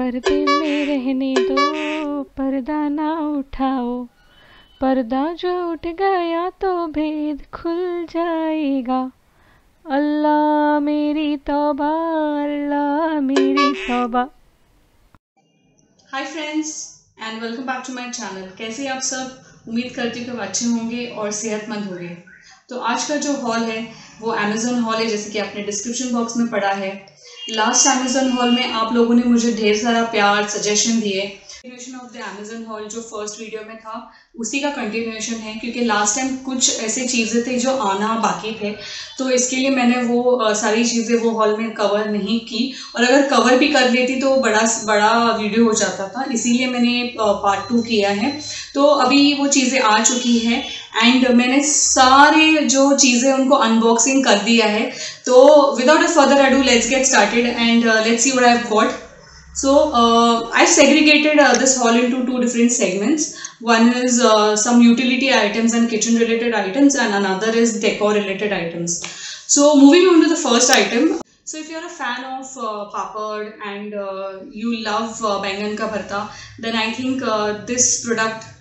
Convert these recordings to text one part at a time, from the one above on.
पर्दे में रहने दो, पर्दा ना उठाओ, पर्दा जो उठ गया तो भेद खुल जाएगा। अल्लाह मेरी तौबा, अल्लाह मेरी तौबा। Hi friends and welcome back to my channel. कैसे आप सब? उम्मीद करती हूँ कि अच्छे होंगे और सेहतमंद होंगे। तो आज का जो हॉल है वो अमेजोन हॉल है, जैसे कि आपने डिस्क्रिप्शन बॉक्स में पढ़ा है। लास्ट अमेजोन हॉल में आप लोगों ने मुझे ढेर सारा प्यार सजेशन दिए। Continuation of the Amazon hall जो फर्स्ट वीडियो में था उसी का कंटिन्यूएशन है, क्योंकि लास्ट टाइम कुछ ऐसे चीज़ें थे जो आना बाकी थे, तो इसके लिए मैंने वो सारी चीज़ें वो हॉल में कवर नहीं की, और अगर कवर भी कर लेती तो बड़ा वीडियो हो जाता था, इसीलिए मैंने पार्ट 2 किया है। तो अभी वो चीज़ें आ चुकी हैं एंड मैंने सारे जो चीज़ें उनको अनबॉक्सिंग कर दिया है। तो without a further ado let's get started and let's see what I have got. So I've segregated this hall into two different segments. One is some utility items and kitchen related items, and another is decor related items. So moving on to the first item. So if you're a fan of papad and you love bangan ka bharta, then I think this product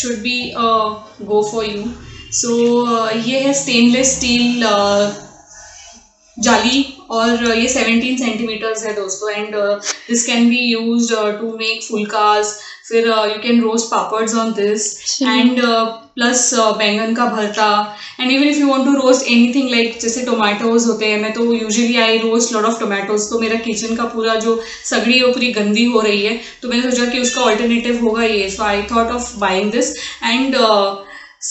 should be a go for you. So ये है stainless steel जाली, और ये 17 centimetres है दोस्तों, and this can be used to make phulkas, फिर you can roast papads on this, and plus बैंगन का भरता, and even if you want to roast anything like जैसे टोमेटोज होते हैं, मैं तो usually I roast lot of tomatoes, तो मेरा किचन का पूरा जो सगड़ी है पूरी गंदी हो रही है, तो मैंने सोचा कि उसका ऑल्टरनेटिव होगा ये, so I thought of buying this. And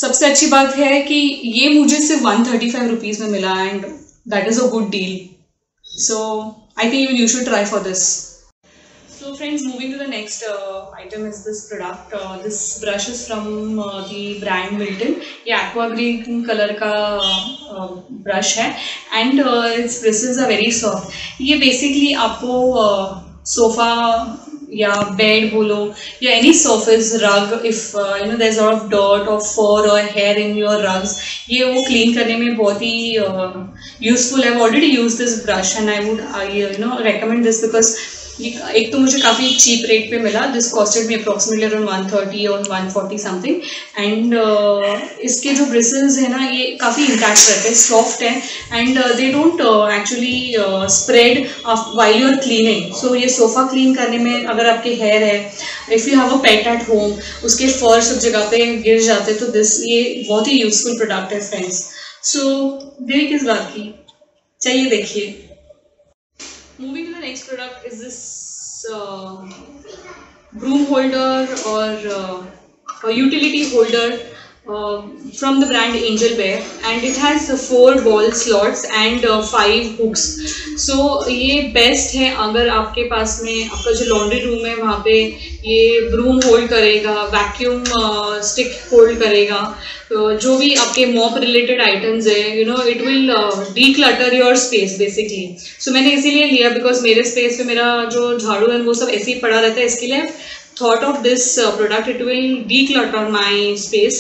सबसे अच्छी बात है कि ये मुझे सिर्फ 135 रुपीज़ में मिला, and that is a good deal. So I think even you should try for this. So friends, moving to the next item is this product. This brush is from the brand Milton. ये aqua green color का brush है, and its bristles are very soft. ये basically आपको sofa या bed बोलो या any surface rug, if you know there's a lot of dirt or fur or hair in your rugs, ये वो clean करने में बहुत ही यूजफुल है। I've already used this brush and I would recommend this because एक तो मुझे काफ़ी चीप रेट पे मिला। This costed me approximately around 130 और 140 समथिंग, एंड इसके जो ब्रिसल्स है ना ये काफ़ी इंटैक्ट रहते हैं, सॉफ्ट है, and they don't actually spread while you are cleaning. So ये सोफ़ा क्लीन करने में अगर आपके हेयर है, if you have a pet at home, उसके फर सब जगह पे गिर जाते, तो दिस ये बहुत ही यूजफुल प्रोडक्ट है फ्रेंड्स। सो देरी किस बात की, चाहिए देखिए। Moving to the next product is this broom holder or utility holder from the brand Angel Bear, and it has 4 ball slots and 5 hooks. So ये बेस्ट है अगर आपके पास में आपका जो लॉन्ड्री रूम है वहाँ पे ये ब्रूम होल्ड करेगा, वैक्यूम स्टिक होल्ड करेगा, तो जो भी आपके मॉप रिलेटेड आइटम्स है, you know it will declutter your space basically. So मैंने इसीलिए लिया बिकॉज मेरे स्पेस पे मेरा जो झाड़ू है वो सब ऐसे ही पड़ा रहता है, इसके लिए thought of this product. It will declutter my space,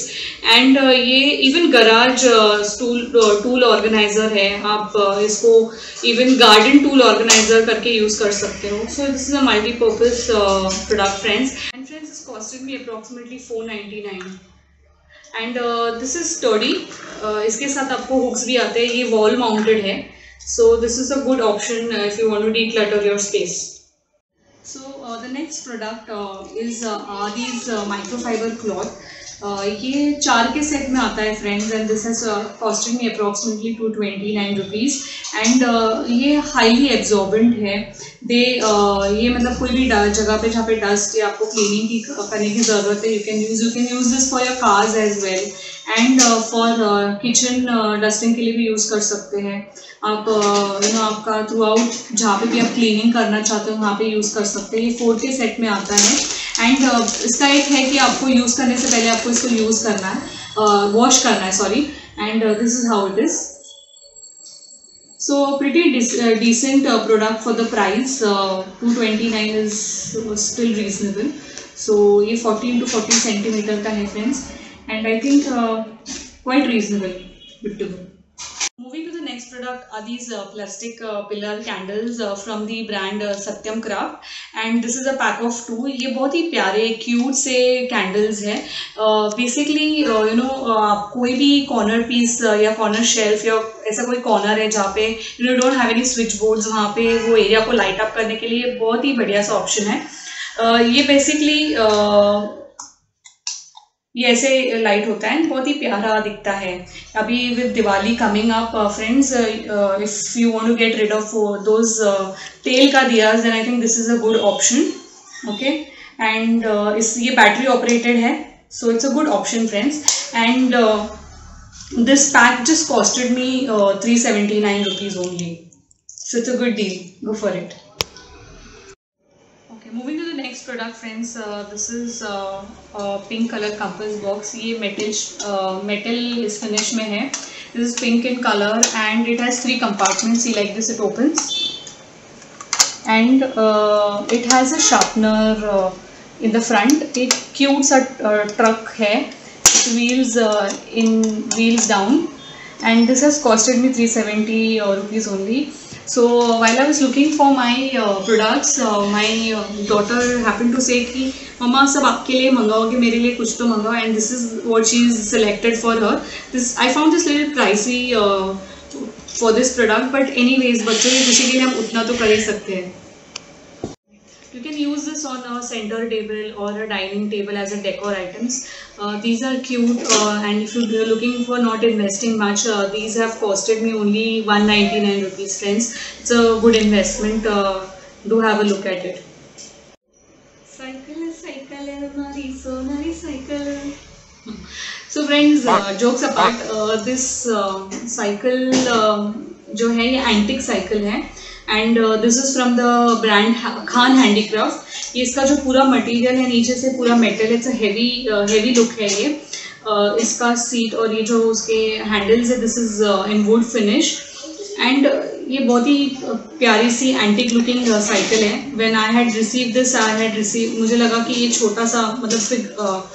and ये even garage tool organizer है, आप इसको even garden tool organizer करके use कर सकते हो। So this is a multi-purpose product friends, and friends this costed me approximately 499, and this is sturdy. इसके साथ आपको hooks भी आते हैं, ये wall mounted है, so this is a good option if you want to declutter your space. So the next product is these microfiber cloth. ये 4 के सेट में आता है friends, and this has costed me approximately 229 rupees, and ये highly absorbent है। ये मतलब कोई भी जगह पे जहाँ पे डस्ट या आपको क्लीनिंग की करने की ज़रूरत है, you can use this for your cars as well, and for kitchen dusting के लिए भी यूज़ कर सकते हैं आप। आपका थ्रू आउट जहाँ पे भी आप क्लीनिंग करना चाहते हो वहाँ पे यूज़ कर सकते हैं। ये 4 के सेट में आता है, एंड इसका एक है कि आपको यूज़ करने से पहले आपको इसको यूज़ करना है, वॉश करना है sorry, and this is how it is. So pretty decent product for the price, 229 is still reasonable. So ये 40 × 40 सेंटीमीटर का है friends, and I think quite reasonable, good to go. Moving to the next product are these plastic pillar candles from the brand Satyam Craft, and this is a pack of 2. ये बहुत ही प्यारे cute से candles हैं. Basically कोई भी corner piece या corner shelf या ऐसा कोई कॉर्नर है जहाँ पे you don't have any switch boards, वहाँ पे वो एरिया को लाइट अप करने के लिए बहुत ही बढ़िया सा ऑप्शन है. ये बेसिकली ये ऐसे लाइट होता है, बहुत ही प्यारा दिखता है. अभी with Diwali coming up friends, if you want to get rid of those तेल का diyas, then I think this is a good option. Okay, and ये बैटरी ऑपरेटेड है, so it's a good option friends. And this pack just costed me 379 rupees only, so it's a good deal. Go for it. Moving to the next product friends, this is a pink color compass box. ये metal इस finish में है. This is pink in color and it has 3 compartments. See, like this it opens, and it has a sharpener in the front. एक cute सा truck है, wheels down, and this has costed me 370 rupees only. So while I was looking for my products, my daughter happened to say कि मम्मा सब आपके लिए मंगाओगे, मेरे लिए कुछ तो मंगाओ, and this is what she selected for her. I found this little pricey for this product, but anyways बच्चों की खुशी के लिए हम उतना तो कर ही सकते हैं. You can use this on a center table or a dining table as a decor items. These are cute, and if you're looking for not investing much, these have costed me only 199 rupees friends. It's a good investment. Do have a look at it. Cycle, mari sonari cycle. So friends, jokes apart, this cycle जो है ये antique cycle है, and this is from the brand Khan handicraft. ये इसका जो पूरा material है नीचे से पूरा metal, it's a heavy look है ये. इसका सीट और ये जो उसके हैंडल्स है, this is in would finish, and ये बहुत ही प्यारी सी एंटिक लुकिंग साइकिल है. When I had receive this, मुझे लगा कि ये छोटा सा, मतलब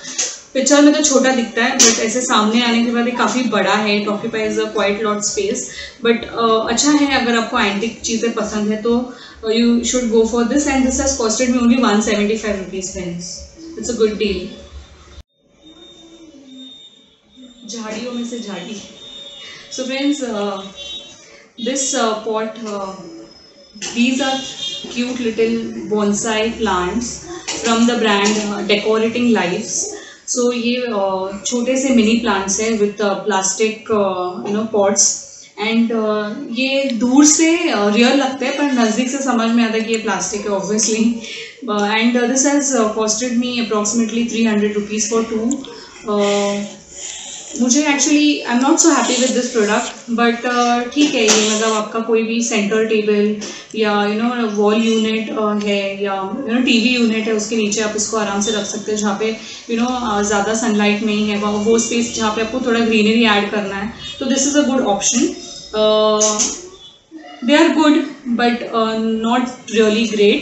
पिक्चर में तो छोटा दिखता है, बट ऐसे सामने आने के बाद ये काफ़ी बड़ा है. It occupies a quite lot space, but अच्छा है. अगर आपको एंटिक चीज़ें पसंद है तो you should go for this, and this has costed me only 175 rupees friends. It's a good deal. झाड़ियों में से झाड़ी. So friends, this pot, these are cute little bonsai plants from the brand Decorating Lives. सो ये छोटे से mini plants हैं with plastic pots, and ये दूर से रियल लगता है पर नज़दीक से समझ में आता है कि ये प्लास्टिक है obviously. And this has costed me approximately 300 rupees for 2. मुझे actually I am not so happy with this product, but ठीक है. ये मतलब आपका कोई भी सेंटर टेबल या वॉल यूनिट है या टीवी यूनिट है, उसके नीचे आप इसको आराम से रख सकते हैं, जहाँ पे ज़्यादा सनलाइट नहीं है, वो स्पेस जहाँ पे आपको थोड़ा ग्रीनरी ऐड करना है. तो this is a good option. They are good but not really great.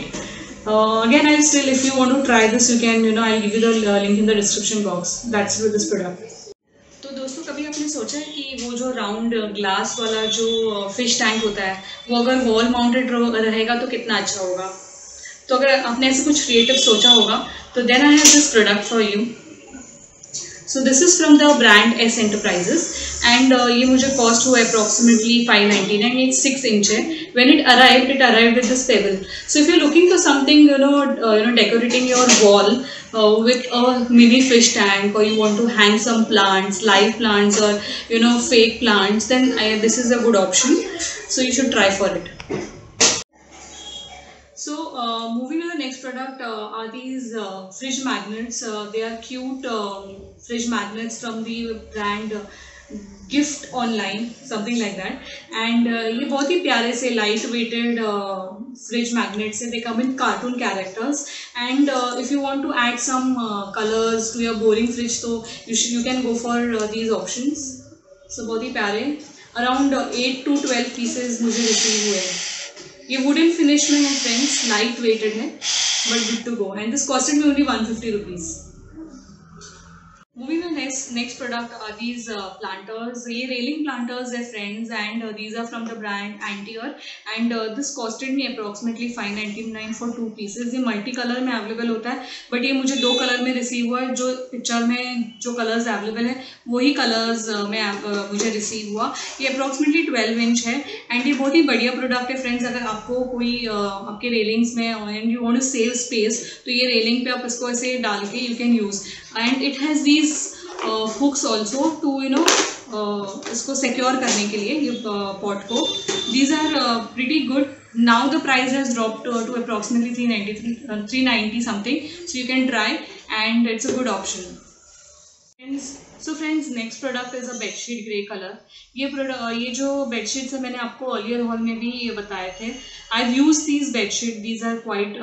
Again, I'll still, if you want to try this, you can, I'll give you the link in the description box. That's with this product. तो दोस्तों, कभी आपने सोचा है कि वो जो round glass वाला जो फिश टैंक होता है, वो अगर वॉल माउंटेड रहेगा तो कितना अच्छा होगा? तो अगर आपने ऐसे कुछ क्रिएटिव सोचा होगा तो then I have this product for you. So this is from the brand S enterprises, and ये मुझे कॉस्ट हुआ अप्रॉक्सीमेटली 599. ये 6 inch है. When it arrived with this table. So if you're looking for something, decorating your wall with a mini fish tank, or you want to hang some plants, live plants, or fake plants, then this is a good option. So you should try for it. So moving to the next product are these fridge magnets. They are cute fridge magnets from the brand gift online, something like that. And ये बहुत ही प्यारे से light weighted fridge magnets है. They come in cartoon characters, and if you want to add some colours to your boring fridge, तो you can go for these options. So बहुत ही प्यारे. अराउंड 8 to 12 पीसेज मुझे receive हुए हैं. ये wooden finish में है फ्रेंड्स, लाइट वेटेड है, but good to go, and this costed me only 150 rupees. Moving to the next next product are these planters. ये railing planters है friends, and these are from the brand Antier, and this costed me approximately 599 for 2 pieces. ये multi color में available होता है, but ये मुझे 2 color में receive हुआ है. जो picture में जो colors available है वही colors में मुझे receive हुआ. ये approximately 12 inch है, and ये बहुत ही बढ़िया product है friends. अगर आपको कोई आपके railings में and you want to save space, तो ये railing पे आप इसको ऐसे डाल के you can use, and it has these hooks also to इसको secure करने के लिए ये pot को. These are pretty good. Now the price has dropped to approximately 390 something, so you can try, and it's a good option. So friends, next product is a bedsheet grey color. ये जो bedsheets है मैंने आपको earlier haul में भी ये बताए थे. I've used these bedsheets. These are quite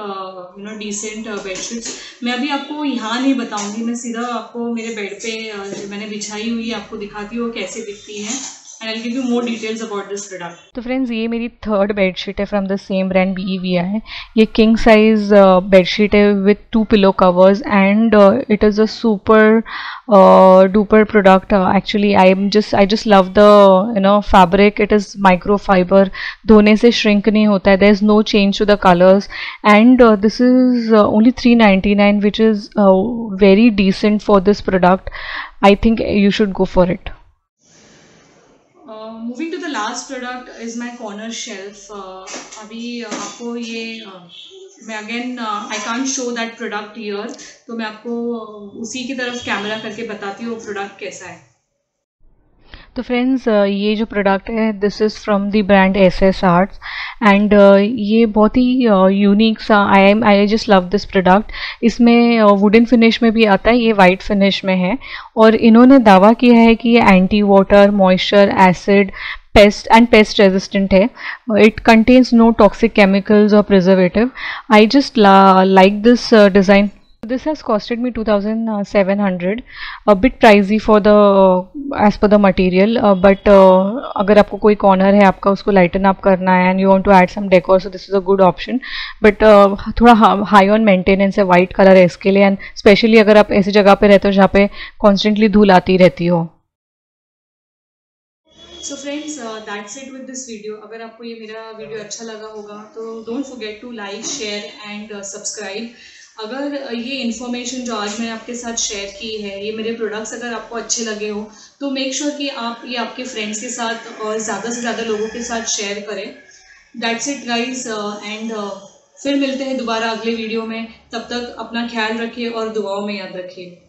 decent bedsheets. मैं अभी आपको यहाँ नहीं बताऊंगी, मैं सीधा आपको मेरे बेड पे जो मैंने बिछाई हुई आपको दिखाती हूँ कैसे दिखती है. And I'll give you more details about this product. तो फ्रेंड्स ये मेरी थर्ड बेडशीट है from the same brand BEVI है. ये किंग साइज बेडशीट है with 2 pillow covers, and it is a super duper product. Actually I just love the fabric. It is micro fibre, धोने से shrink नहीं होता है. There is no change to the colours, and this is only 399 which is very decent for this product. I think you should go for it. Moving to the last product is my corner shelf. अभी आपको ये मैं again I can't show that product here, तो मैं आपको उसी की तरफ कैमरा करके बताती हूँ प्रोडक्ट कैसा है. तो फ्रेंड्स ये जो प्रोडक्ट है this is from the brand SS Arts, and ये बहुत ही यूनिक सा आई जस्ट लव दिस प्रोडक्ट. इसमें वुडन फिनिश में भी आता है, ये वाइट फिनिश में है, और इन्होंने दावा किया है कि ये anti water, moisture, acid, paste resistant है. It contains no toxic chemicals और preservative. I just like this design. This has costed me 2,700, a bit pricey for the as per the material, but अगर आपको कोई corner है आपका उसको lighten up करना है and you want to add some decor, so this is a good option, but थोड़ा high on maintenance है. वाइट कलर है इसके लिए, एंड स्पेशली अगर आप ऐसी जगह पे रहते हो जहाँ पे कॉन्स्टेंटली धूल आती रहती हो. So friends, that's it with this video. अगर आपको ये मेरा वीडियो अच्छा लगा होगा तो don't forget to like, share and subscribe. अगर ये इन्फॉर्मेशन जो आज मैंने आपके साथ शेयर की है, ये मेरे प्रोडक्ट्स अगर आपको अच्छे लगे हो तो मेक श्योर कि आप ये आपके फ्रेंड्स के साथ और ज़्यादा से ज़्यादा लोगों के साथ शेयर करें. दैट्स इट गाइज, एंड फिर मिलते हैं दोबारा अगले वीडियो में. तब तक अपना ख्याल रखिए और दुआओं में याद रखिए.